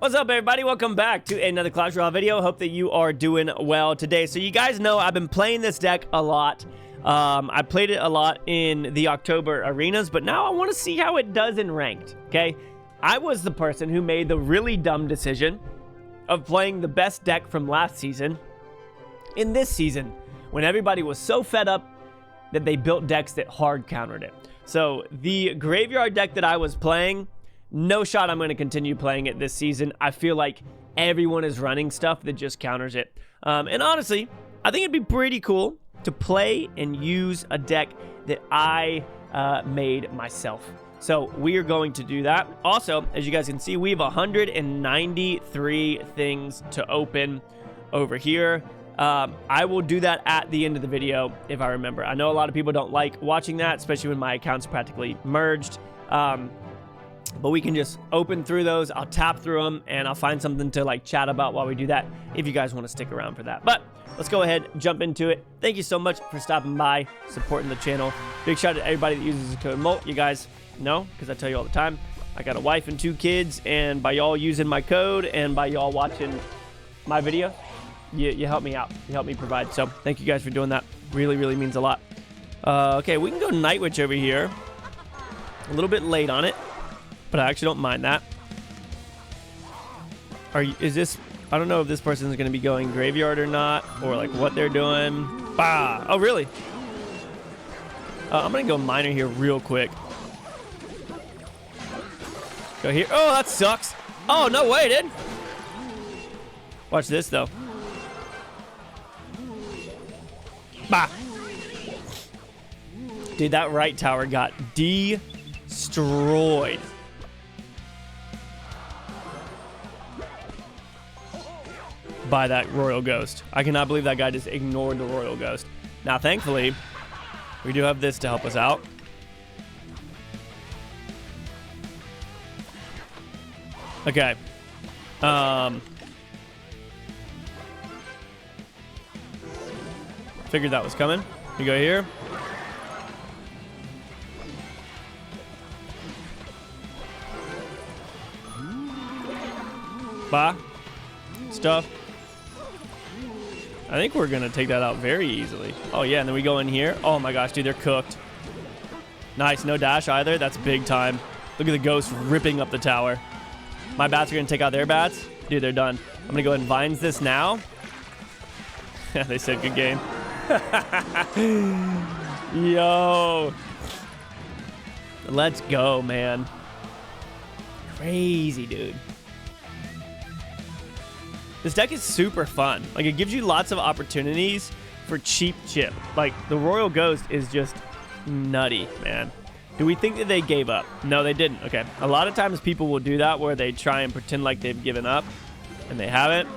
What's up, everybody? Welcome back to another Clash Royale video. Hope that you are doing well today. So you guys know I've been playing this deck a lot. I played it a lot in the October arenas, but now I want to see how it does in ranked, okay? I was the person who made the really dumb decision of playing the best deck from last season in this season when everybody was so fed up that they built decks that hard countered it. So the graveyard deck that I was playing, no shot I'm going to continue playing it this season. I feel like everyone is running stuff that just counters it. And honestly, I think it'd be pretty cool to play and use a deck that I made myself. So we are going to do that. Also, as you guys can see, we have 193 things to open over here. I will do that at the end of the video if I remember. I know a lot of people don't like watching that, especially when my account's practically merged. But we can just open through those. I'll tap through them and I'll find something to like chat about while we do that if you guys want to stick around for that. But let's go ahead, jump into it. Thank you so much for stopping by, supporting the channel. Big shout out to everybody that uses the code Molt. You guys know, because I tell you all the time, I got a wife and 2 kids, and by y'all using my code and by y'all watching my video, you help me out. You help me provide. So thank you guys for doing that. Really, really means a lot. Okay, we can go Night Witch over here. A little bit late on it, but I actually don't mind that. Is this, I don't know if this person is going to be going graveyard or not, or like what they're doing. Bah! Oh, really? I'm going to go miner here real quick. Go here. Oh, that sucks. Oh, no way, dude. Watch this, though. Bah! Dude, that right tower got destroyed. By that Royal Ghost. I cannot believe that guy just ignored the Royal Ghost. Now, thankfully, we do have this to help us out. Okay. Figured that was coming. You go here. Bah. Stuff. I think we're going to take that out very easily. Oh, yeah, and then we go in here. Oh, my gosh, dude, they're cooked. Nice. No dash either. That's big time. Look at the ghost ripping up the tower. My bats are going to take out their bats. Dude, they're done. I'm going to go ahead and vines this now. They said good game. Yo. Let's go, man. Crazy, dude. This deck is super fun. Like, it gives you lots of opportunities for cheap chip. Like, the Royal Ghost is just nutty, man. Do we think that they gave up? No, they didn't. Okay. A lot of times people will do that where they try and pretend like they've given up, and they haven't.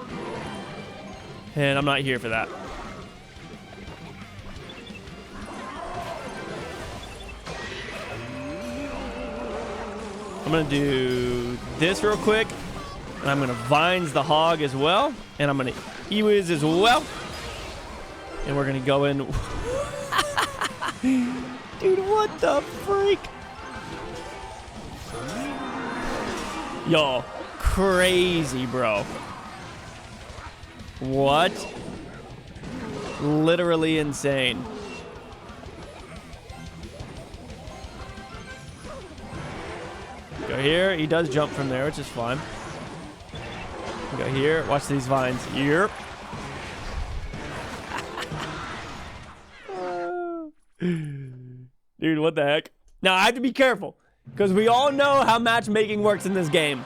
And I'm not here for that. I'm going to do this real quick. And I'm going to Vines the Hog as well. And I'm going to Ewiz as well. And we're going to go in. Dude, what the freak? Yo, crazy, bro. What? Literally insane. Go here. He does jump from there, which is fine. Go here. Watch these vines. Yep. Dude, what the heck? Now, I have to be careful, because we all know how matchmaking works in this game.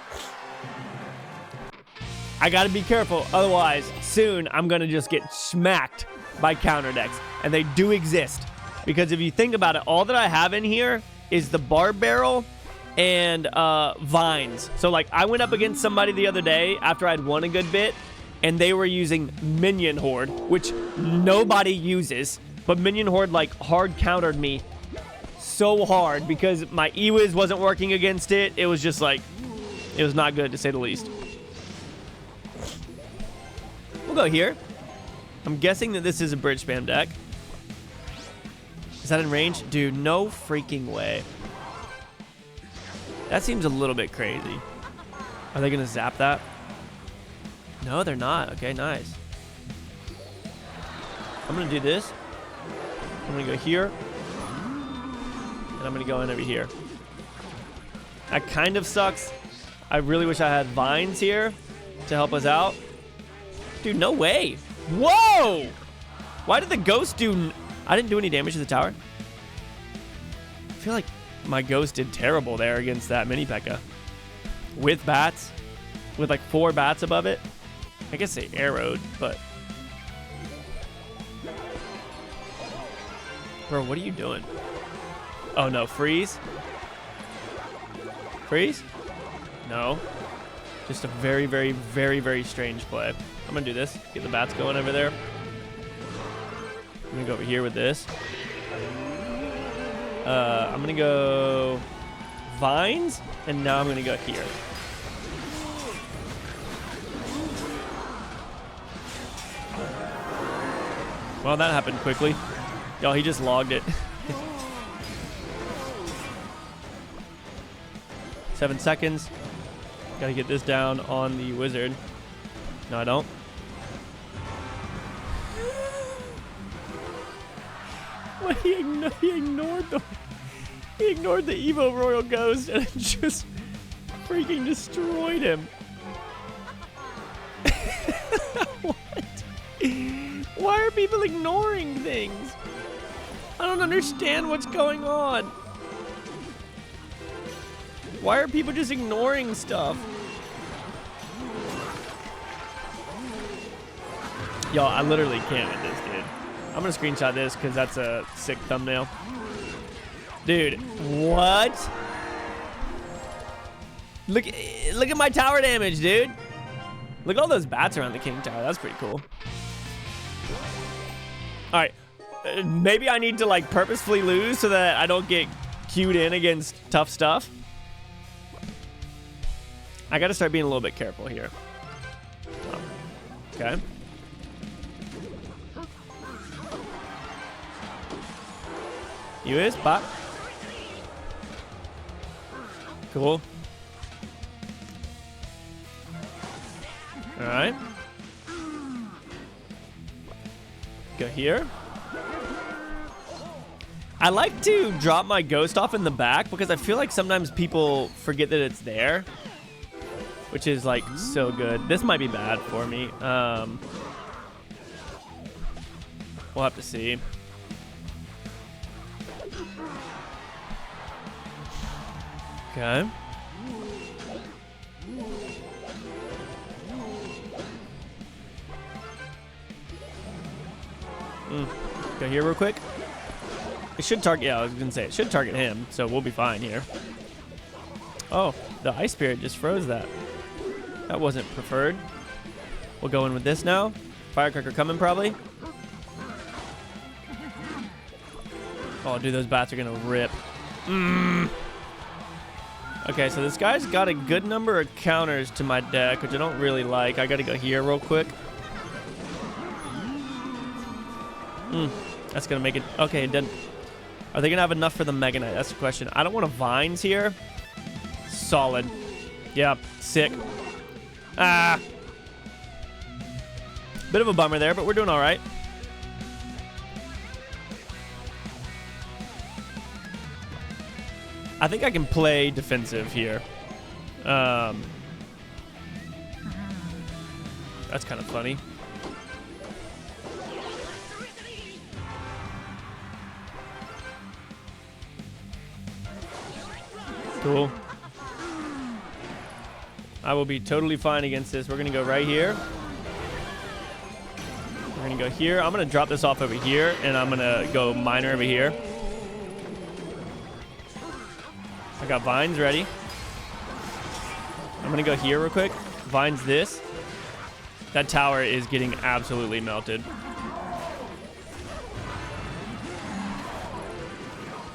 I got to be careful. Otherwise, soon, I'm going to just get smacked by counter decks. And they do exist. Because if you think about it, all that I have in here is the bar barrel and vines. So like I went up against somebody the other day after I'd won a good bit, and they were using Minion Horde, which nobody uses, but Minion Horde like hard countered me so hard because my Ewiz wasn't working against it. It was just like, it was not good to say the least. We'll go here. I'm guessing that this is a bridge spam deck. Is that in range? Dude, no freaking way. That seems a little bit crazy. Are they gonna zap that? No, they're not. Okay, nice. I'm gonna do this. I'm gonna go here. And I'm gonna go in over here. That kind of sucks. I really wish I had vines here to help us out. Dude, no way. Whoa! Why did the ghost do... I didn't do any damage to the tower. I feel like my ghost did terrible there against that mini P.E.K.K.A. With bats. With like 4 bats above it. I guess they arrowed, but... Bro, what are you doing? Oh no, freeze? Freeze? No. Just a very, very, very, very strange play. I'm gonna do this. Get the bats going over there. I'm gonna go over here with this. I'm gonna go vines, and now I'm gonna go here. Well, that happened quickly. Y'all, he just logged it. 7 seconds. Gotta get this down on the wizard. No, I don't. Well, he ignored the Evo Royal Ghost and it just freaking destroyed him. What? Why are people ignoring things? I don't understand what's going on. Why are people just ignoring stuff? Y'all, I literally can't with this, dude. I'm gonna screenshot this because that's a sick thumbnail. Dude, what? Look at my tower damage, dude. Look at all those bats around the king tower. That's pretty cool. All right, maybe I need to like purposefully lose so that I don't get queued in against tough stuff. I gotta start being a little bit careful here. Oh, okay. You is bot. Cool. All right. Go here. I like to drop my ghost off in the back because I feel like sometimes people forget that it's there, which is like so good. This might be bad for me. We'll have to see. Okay. Go here real quick. It should target, yeah, I was gonna say, it should target him, so we'll be fine here. Oh, the Ice Spirit just froze that. That wasn't preferred. We'll go in with this now. Firecracker coming probably. Oh, dude, those bats are gonna rip. Okay, so this guy's got a good number of counters to my deck, which I don't really like. I gotta go here real quick. That's gonna make it. Okay, it didn't. Are they gonna have enough for the Mega Knight? That's the question. I don't want to vines here. Solid. Yeah, sick. Ah. Bit of a bummer there, but we're doing all right. I think I can play defensive here. That's kind of funny. Cool. I will be totally fine against this. We're going to go right here. We're going to go here. I'm going to drop this off over here, and I'm going to go miner over here. I got vines ready. I'm going to go here real quick. Vines this. That tower is getting absolutely melted.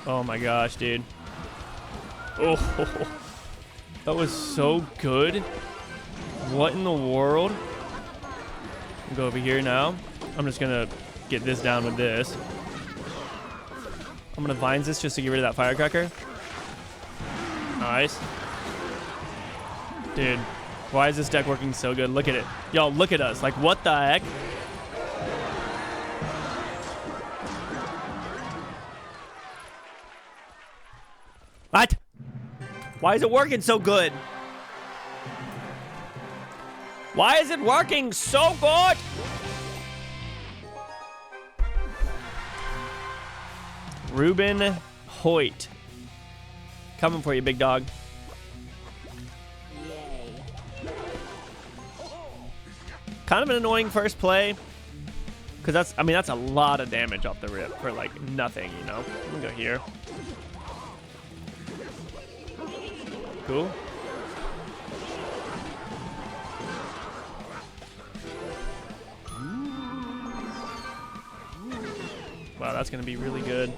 Oh my gosh, dude. Oh, that was so good. What in the world? I'll go over here now. I'm just gonna get this down with this. I'm gonna vines this just to get rid of that firecracker. Nice. Dude, Why is this deck working so good? Look at it. Yo, look at us. Like, what the heck? What? Why is it working so good? Why is it working so good? Ruben Hoyt. Coming for you, big dog. Kind of an annoying first play. Because that's, I mean, that's a lot of damage off the rip for like nothing, you know? I'm gonna go here. Cool. Wow, that's gonna be really good.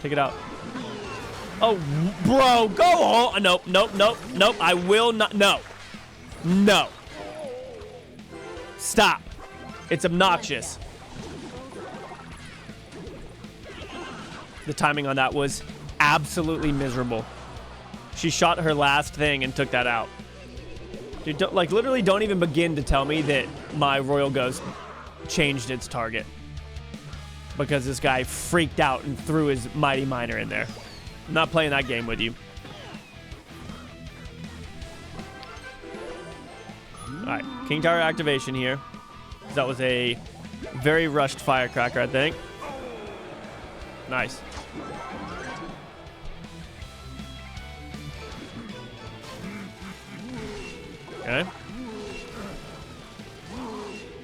Take it out. Oh, bro, go home. Nope, nope, nope, nope. I will not. No. No. Stop. It's obnoxious. The timing on that was absolutely miserable. She shot her last thing and took that out. Dude, don't, like, literally don't even begin to tell me that my Royal Ghost changed its target. Because this guy freaked out and threw his Mighty Miner in there. I'm not playing that game with you. Alright, King Tower activation here. That was a very rushed Firecracker, I think. Nice. Okay.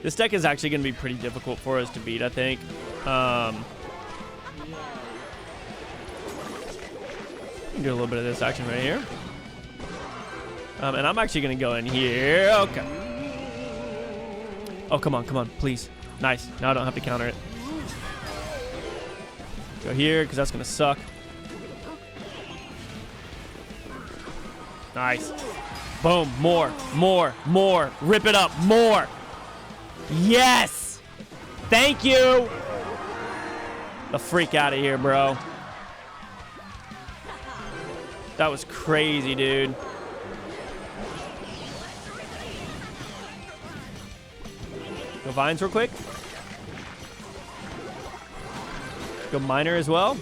This deck is actually going to be pretty difficult for us to beat, I think. Do a little bit of this action right here. And I'm actually going to go in here. Okay. Oh, come on, come on, please. Nice. Now I don't have to counter it. Go here, because that's going to suck. Nice. Boom. More, more, more. Rip it up. More. Yes. Thank you. The freak out of here, bro. That was crazy, dude. Go Vines real quick. Go Miner as well.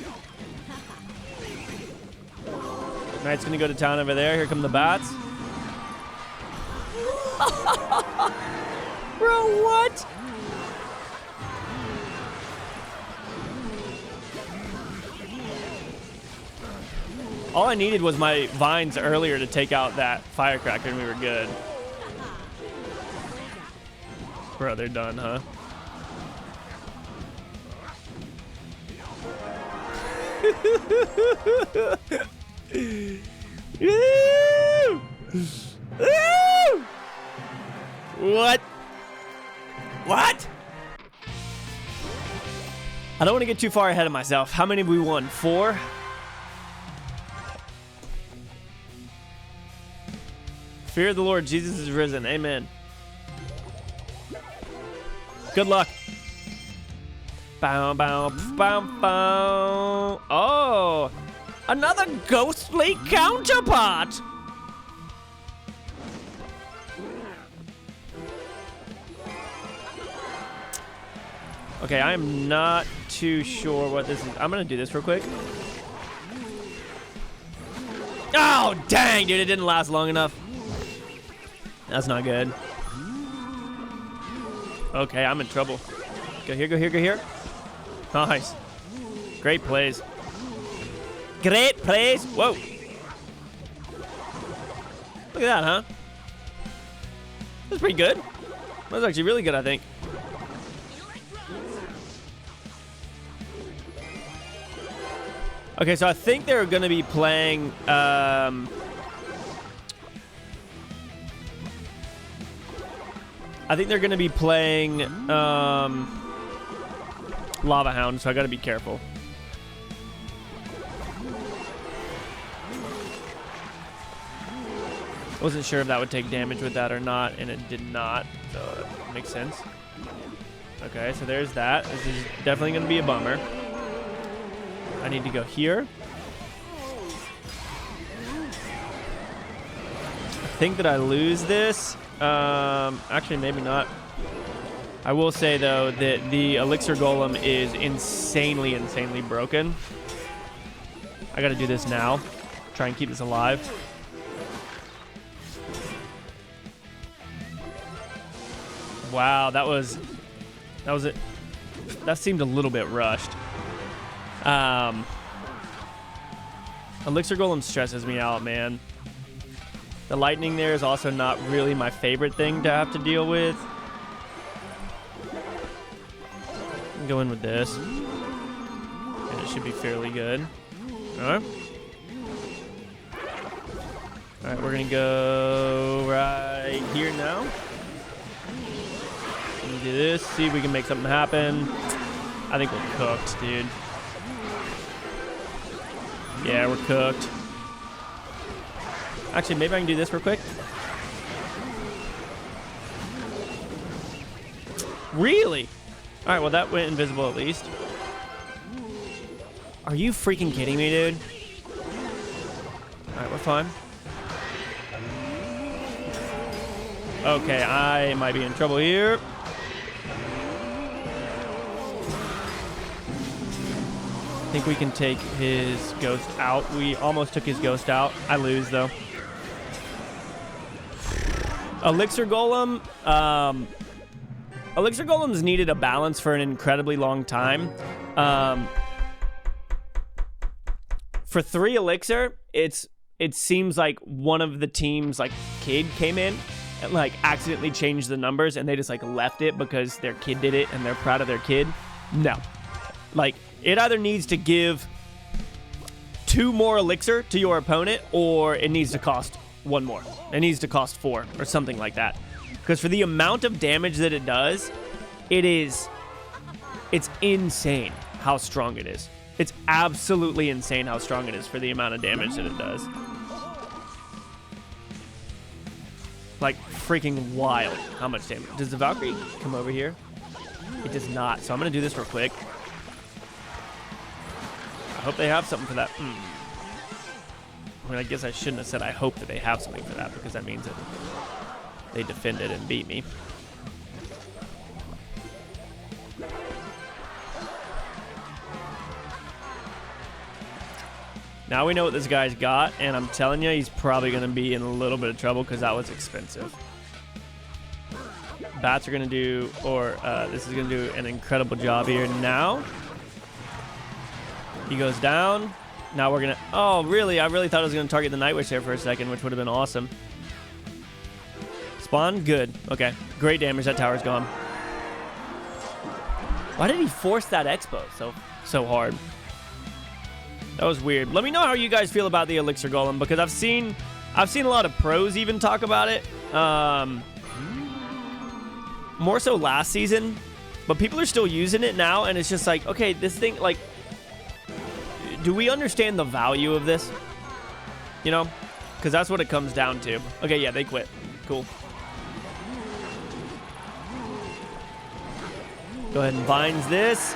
Knight's gonna go to town over there. Here come the bats. Bro, what? All I needed was my Vines earlier to take out that Firecracker and we were good. Bro, they're done, huh? What? What? I don't want to get too far ahead of myself. How many have we won? 4? Fear of the Lord, Jesus is risen. Amen. Good luck. Bow, bow, bow, bow. Oh, another ghostly counterpart. Okay, I am not too sure what this is. I'm gonna do this real quick. Oh, dang, dude, it didn't last long enough. That's not good. Okay, I'm in trouble. Go here, go here, go here. Nice. Great plays. Great plays. Whoa. Look at that, huh? That's pretty good. That was actually really good, I think. Okay, so I think they're going to be playing... I think they're going to be playing Lava Hound, so I got to be careful. Wasn't sure if that would take damage with that or not, and it did not, so that makes sense. Okay, so there's that. This is definitely going to be a bummer. I need to go here. I think that I lose this. Actually, maybe not. I will say, though, that the Elixir Golem is insanely broken. I gotta do this now. Try and keep this alive. Wow, that was it. That seemed a little bit rushed. Elixir Golem stresses me out, man. The lightning there is also not really my favorite thing to have to deal with. Go in with this. And it should be fairly good. Alright. Alright, we're gonna go right here now. Do this, see if we can make something happen. I think we're cooked, dude. Yeah, we're cooked. Actually, maybe I can do this real quick. Really? All right, well, that went invisible at least. Are you freaking kidding me, dude? All right, we're fine. Okay, I might be in trouble here. I think we can take his ghost out. We almost took his ghost out. I lose, though. Elixir Golem. Elixir Golems needed a balance for an incredibly long time. For 3 Elixir, it seems like one of the teams, like, kid came in and, like, accidentally changed the numbers, and they just, like, left it because their kid did it and they're proud of their kid. No. Like, it either needs to give 2 more Elixir to your opponent, or it needs to cost 1 more. It needs to cost 4 or something like that. Because for the amount of damage that it does, it's insane how strong it is. It's absolutely insane how strong it is for the amount of damage that it does. Like, freaking wild how much damage. Does the Valkyrie come over here? It does not. So I'm going to do this real quick. I hope they have something for that. I mean, I guess I shouldn't have said I hope that they have something for that, because that means that they defended and beat me. Now we know what this guy's got, and I'm telling you, he's probably going to be in a little bit of trouble because that was expensive. Bats are going to do, or this is going to do an incredible job here. Now, he goes down. Now we're going to, oh, really? I really thought I was going to target the Night Witch there for a second, which would have been awesome. Spawn, good. Okay, great damage. That tower's gone. Why did he force that expo so hard? That was weird. Let me know how you guys feel about the Elixir Golem, because I've seen a lot of pros even talk about it. More so last season, but people are still using it now, and it's just like, okay, this thing, like, do we understand the value of this? You know, because that's what it comes down to. Okay, yeah, they quit. Cool. Go ahead and vines this.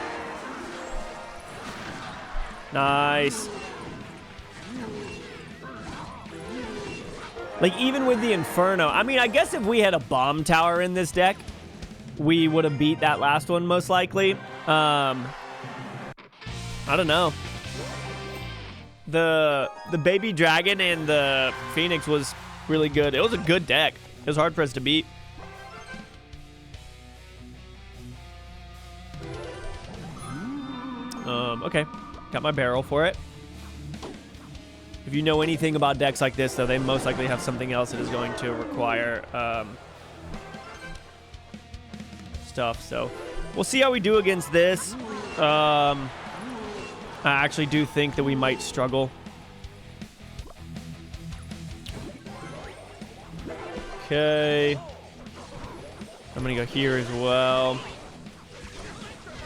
Nice. Like, even with the Inferno, I mean, I guess if we had a bomb tower in this deck, we would have beat that last one most likely. I don't know. The baby dragon and the Phoenix was really good. It was a good deck. It was hard for us to beat. Okay. Got my barrel for it. If you know anything about decks like this, though, they most likely have something else that is going to require stuff. So we'll see how we do against this. I actually do think that we might struggle. Okay. I'm going to go here as well.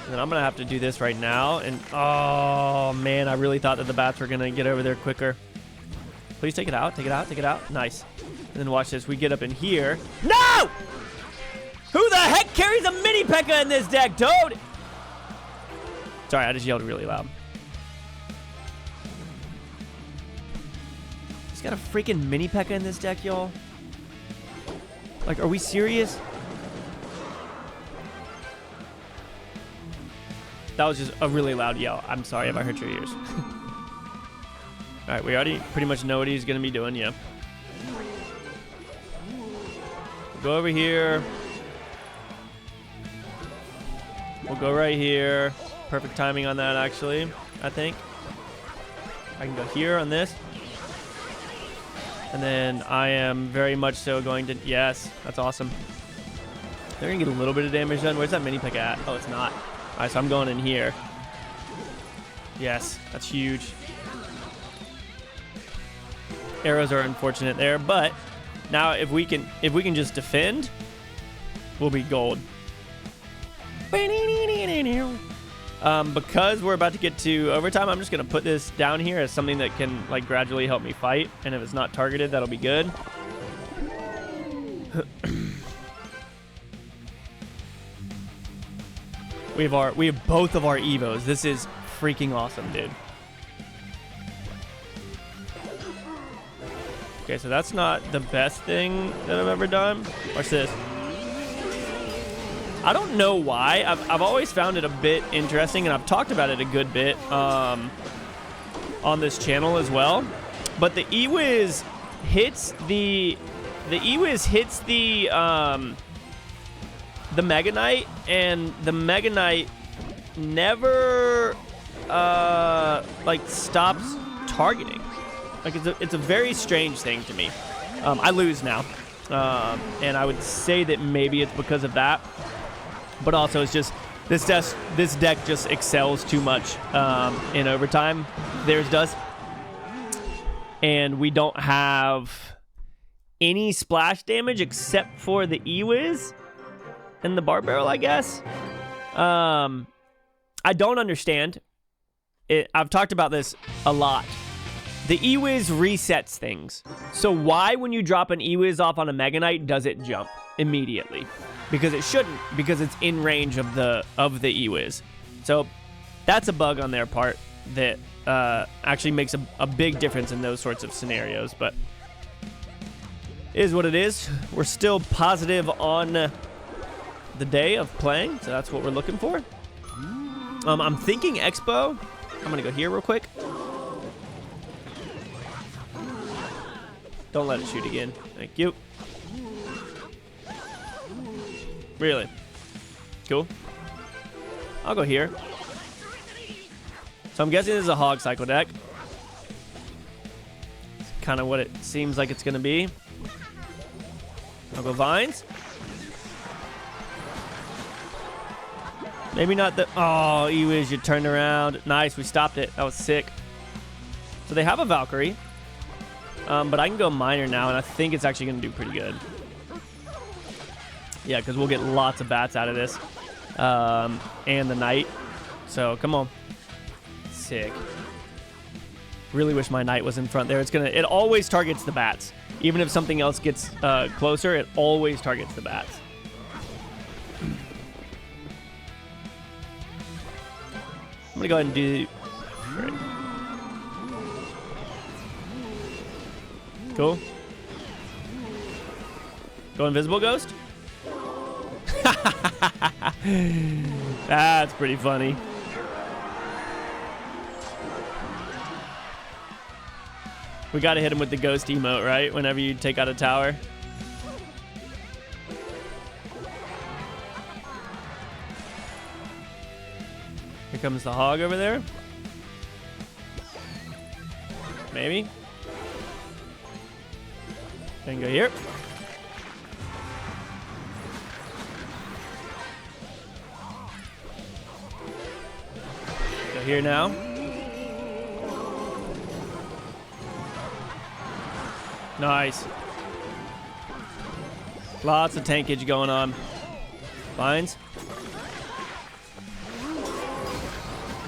And then I'm going to have to do this right now. And, oh, man, I really thought that the bats were going to get over there quicker. Please take it out. Take it out. Take it out. Nice. And then watch this. We get up in here. No! Who the heck carries a mini P.E.K.K.A. in this deck, dude? Sorry, I just yelled really loud. He's got a freaking mini P.E.K.K.A. in this deck, y'all. Like, are we serious? That was just a really loud yell. I'm sorry if I hurt your ears. All right, we already pretty much know what he's going to be doing, yeah. Go over here. We'll go right here. Perfect timing on that, actually, I think. I can go here on this. And then I am very much so going to... Yes, that's awesome. They're going to get a little bit of damage done. Where's that mini pick at? Oh, it's not. All right, so I'm going in here. Yes, that's huge. Arrows are unfortunate there, but now if we can just defend, we'll be gold. Because we're about to get to overtime, I'm just going to put this down here as something that can like gradually help me fight. And if it's not targeted, that'll be good. we have both of our Evos. This is freaking awesome, dude. Okay, so that's not the best thing that I've ever done. Watch this. I don't know why. I've always found it a bit interesting, and I've talked about it a good bit on this channel as well. But the E-Wiz hits the Mega Knight, and the Mega Knight never like stops targeting. Like it's a very strange thing to me. I lose now, and I would say that maybe it's because of that. But also, it's just this deck just excels too much in overtime. Theirs does, and we don't have any splash damage except for the E-Wiz and the bar barrel, I guess. I don't understand it. I've talked about this a lot. The E-Wiz resets things. So why, when you drop an E-Wiz off on a Mega Knight, does it jump immediately? Because it shouldn't, because it's in range of the E-Wiz. So that's a bug on their part that actually makes a big difference in those sorts of scenarios. But it is what it is. We're still positive on the day of playing, so that's what we're looking for. I'm thinking Expo. I'm gonna go here real quick. Don't let it shoot again. Thank you. Really? Cool. I'll go here. So I'm guessing this is a hog cycle deck. It's kind of what it seems like it's going to be. I'll go vines. Maybe not the... Oh, E-Wiz, you turned around. Nice, we stopped it. That was sick. So they have a Valkyrie. But I can go Miner now, and I think it's actually going to do pretty good. Yeah, because we'll get lots of bats out of this. And the Knight. So, come on. Sick. Really wish my Knight was in front there. It always targets the bats. Even if something else gets closer, it always targets the bats. I'm going to go ahead and do... Great. Cool. Go Invisible Ghost? That's pretty funny. We gotta hit him with the ghost emote, right? Whenever you take out a tower. Here comes the hog over there. Maybe. Then go here. Go here now. Nice. Lots of tankage going on. Vines.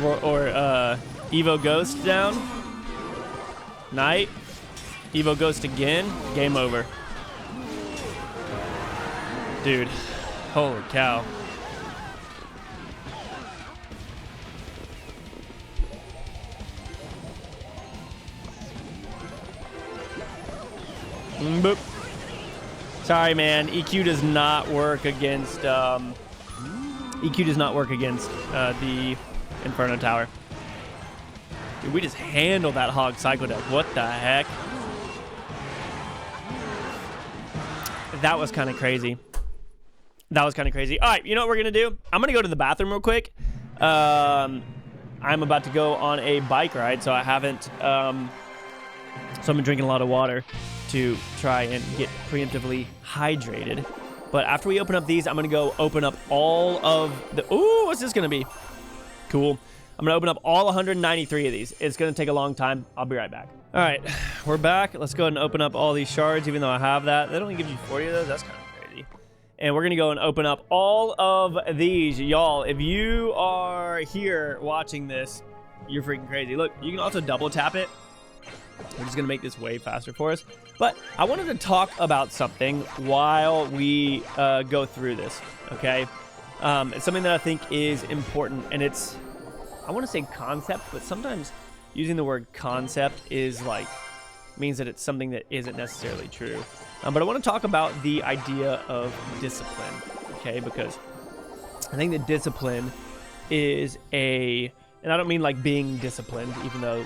Or Evo Ghost down. Knight. Evo Ghost again. Game over. Dude. Holy cow. Boop. Sorry, man. EQ does not work against the Inferno Tower. Dude, we just handled that hog cycle deck. What the heck? That was kind of crazy. That was kind of crazy. All right, you know what we're going to do? I'm going to go to the bathroom real quick. I'm about to go on a bike ride, so I haven't... so I've been drinking a lot of water to try and get preemptively hydrated. But after we open up these, I'm going to go open up all of the... Ooh, what's this going to be? Cool. I'm going to open up all 193 of these. It's going to take a long time. I'll be right back. All right, we're back. Let's go ahead and open up all these shards, even though I have that. They only give you 40 of those. That's kind of crazy. And we're going to go and open up all of these. Y'all, if you are here watching this, you're freaking crazy. Look, you can also double tap it. We're just going to make this way faster for us. But I wanted to talk about something while we go through this, okay? It's something that I think is important, and it's, I want to say concept, but sometimes using the word concept is like, means that it's something that isn't necessarily true. But I want to talk about the idea of discipline, okay? Because I think that discipline is and I don't mean like being disciplined, even though,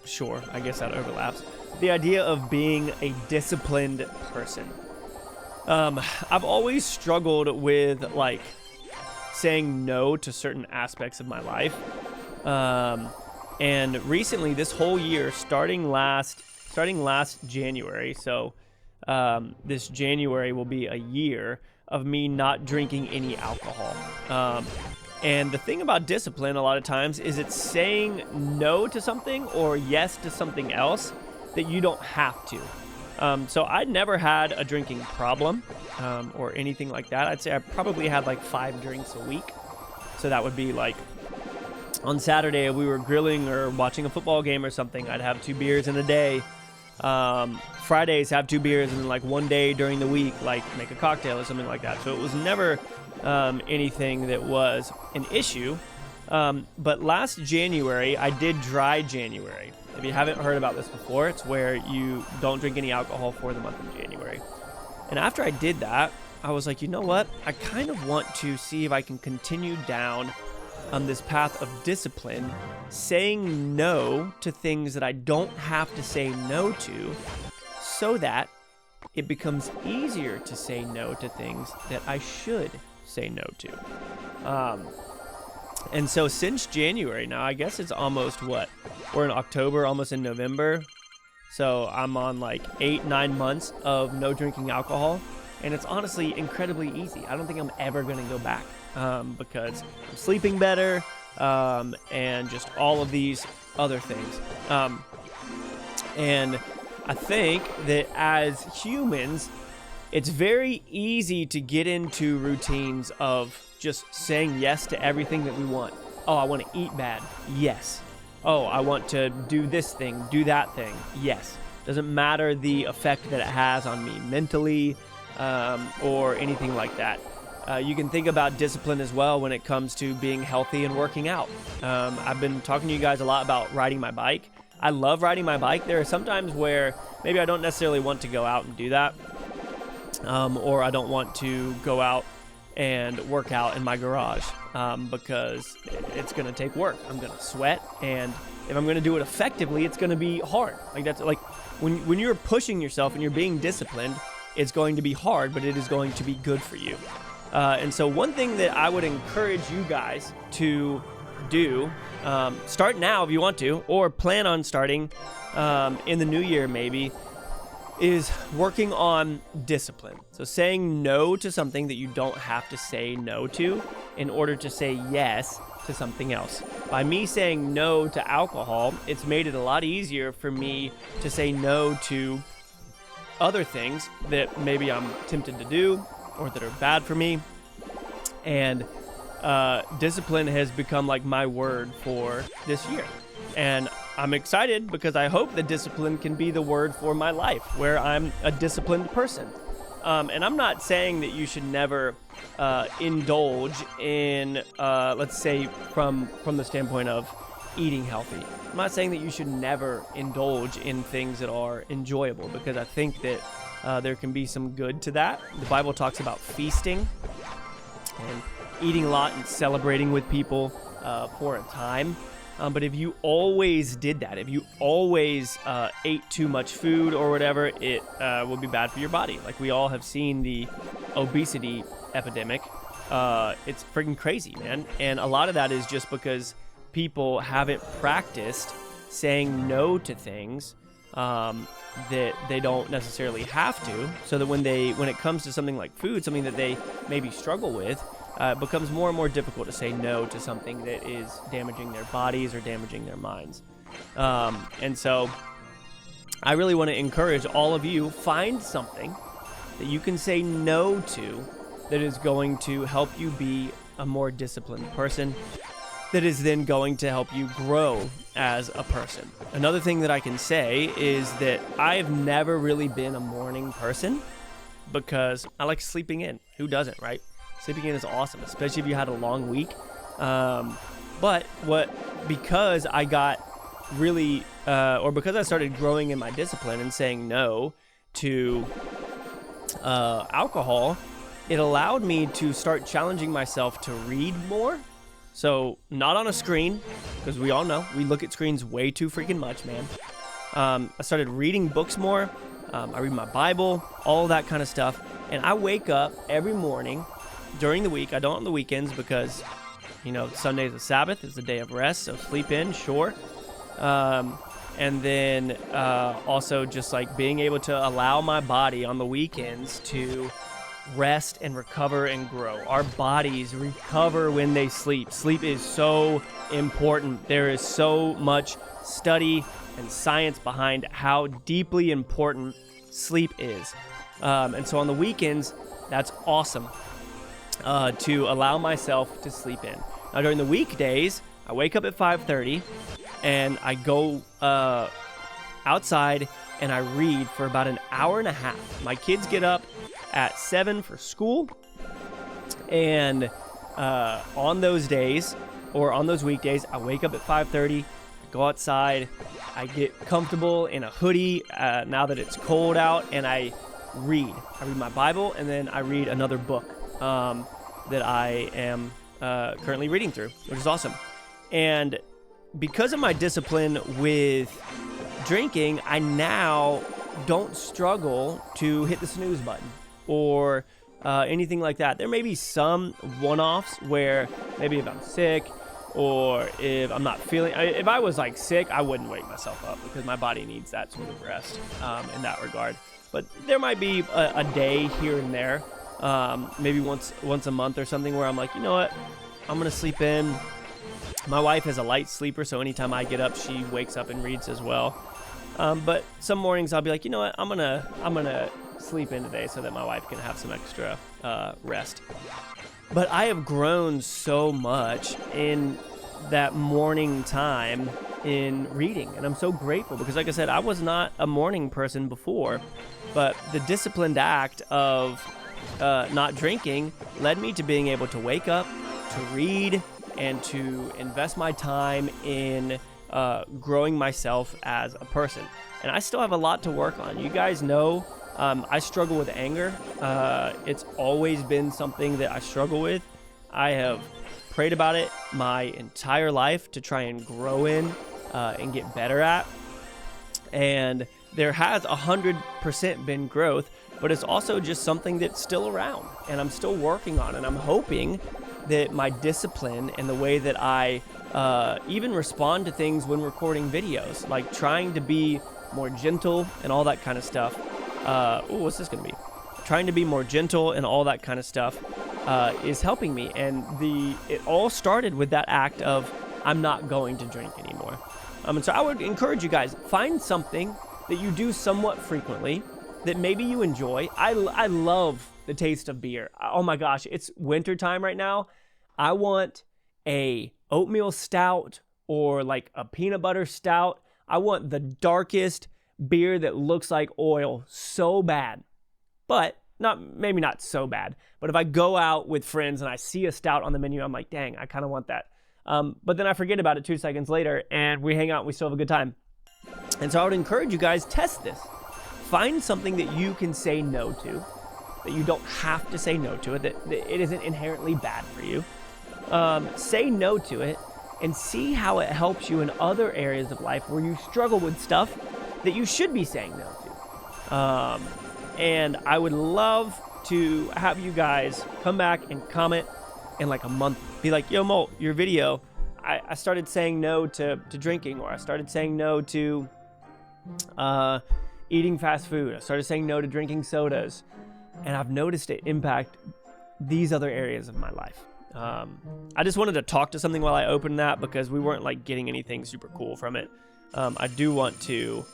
sure, I guess that overlaps. The idea of being a disciplined person. I've always struggled with like saying no to certain aspects of my life. And recently, this whole year, starting last January, so this January will be a year of me not drinking any alcohol. And the thing about discipline a lot of times is it's saying no to something or yes to something else that you don't have to. So I never had a drinking problem or anything like that. I'd say I probably had like 5 drinks a week. So that would be like on Saturday, if we were grilling or watching a football game or something, I'd have 2 beers in a day. Fridays have 2 beers, and then like one day during the week, like make a cocktail or something like that. So it was never anything that was an issue. But last January, I did dry January. If you haven't heard about this before, it's where you don't drink any alcohol for the month of January. And after I did that, I was like, you know what? I kind of want to see if I can continue down on this path of discipline, saying no to things that I don't have to say no to, so that it becomes easier to say no to things that I should say no to. And so since January, now I guess it's almost what? We're in October, almost in November. So I'm on like 8-9 months of no drinking alcohol. And it's honestly incredibly easy. I don't think I'm ever going to go back because I'm sleeping better and just all of these other things. And I think that as humans, it's very easy to get into routines of just saying yes to everything that we want. Oh, I want to eat bad. Yes. Oh, I want to do this thing, do that thing. Yes. Doesn't matter the effect that it has on me mentally or anything like that. You can think about discipline as well when it comes to being healthy and working out. I've been talking to you guys a lot about riding my bike. I love riding my bike. There are some times where maybe I don't necessarily want to go out and do that. Or I don't want to go out and work out in my garage because it's going to take work. I'm going to sweat, and if I'm going to do it effectively, it's going to be hard. Like that's like when you're pushing yourself and you're being disciplined, it's going to be hard, but it is going to be good for you. And so one thing that I would encourage you guys to do, start now if you want to, or plan on starting in the new year maybe, is working on discipline. So saying no to something that you don't have to say no to in order to say yes to something else. By me saying no to alcohol, it's made it a lot easier for me to say no to other things that maybe I'm tempted to do or that are bad for me. And discipline has become like my word for this year. And I'm excited because I hope that discipline can be the word for my life, where I'm a disciplined person. And I'm not saying that you should never indulge in, let's say, from the standpoint of eating healthy. I'm not saying that you should never indulge in things that are enjoyable, because I think that there can be some good to that. The Bible talks about feasting and eating a lot and celebrating with people for a time. But if you always did that, if you always ate too much food or whatever, it will be bad for your body. Like we all have seen the obesity epidemic. It's freaking crazy, man. And a lot of that is just because people haven't practiced saying no to things that they don't necessarily have to, so that when it comes to something like food, something that they maybe struggle with, it becomes more and more difficult to say no to something that is damaging their bodies or damaging their minds. And so I really want to encourage all of you, find something that you can say no to that is going to help you be a more disciplined person, that is then going to help you grow as a person. Another thing that I can say is that I've never really been a morning person because I like sleeping in. Who doesn't, right? Sleeping in is awesome, especially if you had a long week. Because I got really, because I started growing in my discipline and saying no to alcohol, it allowed me to start challenging myself to read more. So not on a screen, because we all know we look at screens way too freaking much, man. I started reading books more. I read my Bible, all that kind of stuff. And I wake up every morning during the week. I don't on the weekends because, Sunday is the Sabbath. It's the day of rest. So sleep in, sure. And then also just like being able to allow my body on the weekends to rest and recover and grow. Our bodies recover when they sleep. Sleep is so important. There is so much study and science behind how deeply important sleep is. And so on the weekends, that's awesome to allow myself to sleep in. Now during the weekdays, I wake up at 5:30 and I go outside and I read for about an hour and a half. My kids get up at 7 for school, and on those days or on those weekdays, I wake up at 5:30, go outside, I get comfortable in a hoodie now that it's cold out, and I read my Bible, and then I read another book that I am currently reading through, which is awesome. And because of my discipline with drinking, I now don't struggle to hit the snooze button or anything like that. There may be some one-offs where maybe if I'm sick or if I'm not feeling, if I was like sick, I wouldn't wake myself up because my body needs that sort of rest in that regard. But there might be a day here and there, maybe once a month or something, where I'm like, you know what, I'm gonna sleep in. My wife is a light sleeper, so anytime I get up, she wakes up and reads as well. But some mornings I'll be like, you know what, I'm gonna sleep in today so that my wife can have some extra rest. But I have grown so much in that morning time in reading, and I'm so grateful because, like I said, I was not a morning person before, but the disciplined act of not drinking led me to being able to wake up, to read, and to invest my time in growing myself as a person. And I still have a lot to work on. You guys know I struggle with anger. It's always been something that I struggle with. I have prayed about it my entire life to try and grow in and get better at. And there has 100% been growth, but it's also just something that's still around and I'm still working on. And I'm hoping that my discipline and the way that I even respond to things when recording videos, like trying to be more gentle and all that kind of stuff. What's this gonna be? Trying to be more gentle and all that kind of stuff is helping me. And it all started with that act of I'm not going to drink anymore. And so I would encourage you guys, find something that you do somewhat frequently that maybe you enjoy. I love the taste of beer. Oh my gosh, it's winter time right now. I want a oatmeal stout or like a peanut butter stout. I want the darkest beer that looks like oil so bad. But maybe not so bad. But if I go out with friends and I see a stout on the menu, I'm like, dang, I kind of want that. But then I forget about it 2 seconds later and we hang out and we still have a good time. And so I would encourage you guys, test this. find something that you can say no to, that you don't have to say no to it, that it isn't inherently bad for you. Say no to it and see how it helps you in other areas of life where you struggle with stuff that you should be saying no to. And I would love to have you guys come back and comment in like a month. Be like, yo, Molt, your video, I started saying no to drinking, or I started saying no to eating fast food. I started saying no to drinking sodas. And I've noticed it impact these other areas of my life. I just wanted to talk to something while I opened that, because we weren't like getting anything super cool from it. I do want to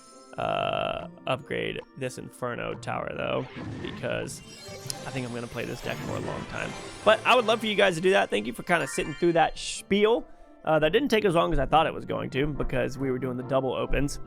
upgrade this Inferno tower though, because I think I'm going to play this deck for a long time. But I would love for you guys to do that. Thank you for kind of sitting through that spiel. That didn't take as long as I thought it was going to, because we were doing the double opens.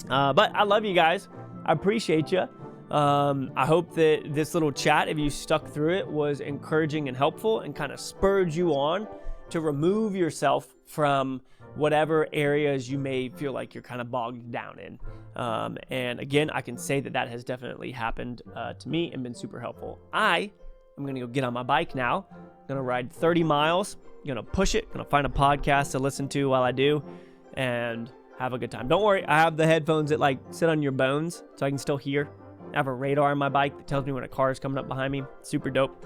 But I love you guys. I appreciate you. I hope that this little chat, if you stuck through it, was encouraging and helpful and kind of spurred you on to remove yourself from whatever areas you may feel like you're kind of bogged down in. And again, I can say that has definitely happened to me and been super helpful. I am going to go get on my bike now. I'm going to ride 30 miles. I'm going to push it. Going to find a podcast to listen to while I do and have a good time. Don't worry, I have the headphones that like sit on your bones so I can still hear. I have a radar on my bike that tells me when a car is coming up behind me. Super dope.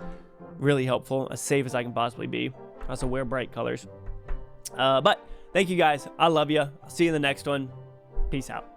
Really helpful. As safe as I can possibly be. I also wear bright colors. But thank you guys. I love you. I'll see you in the next one. Peace out.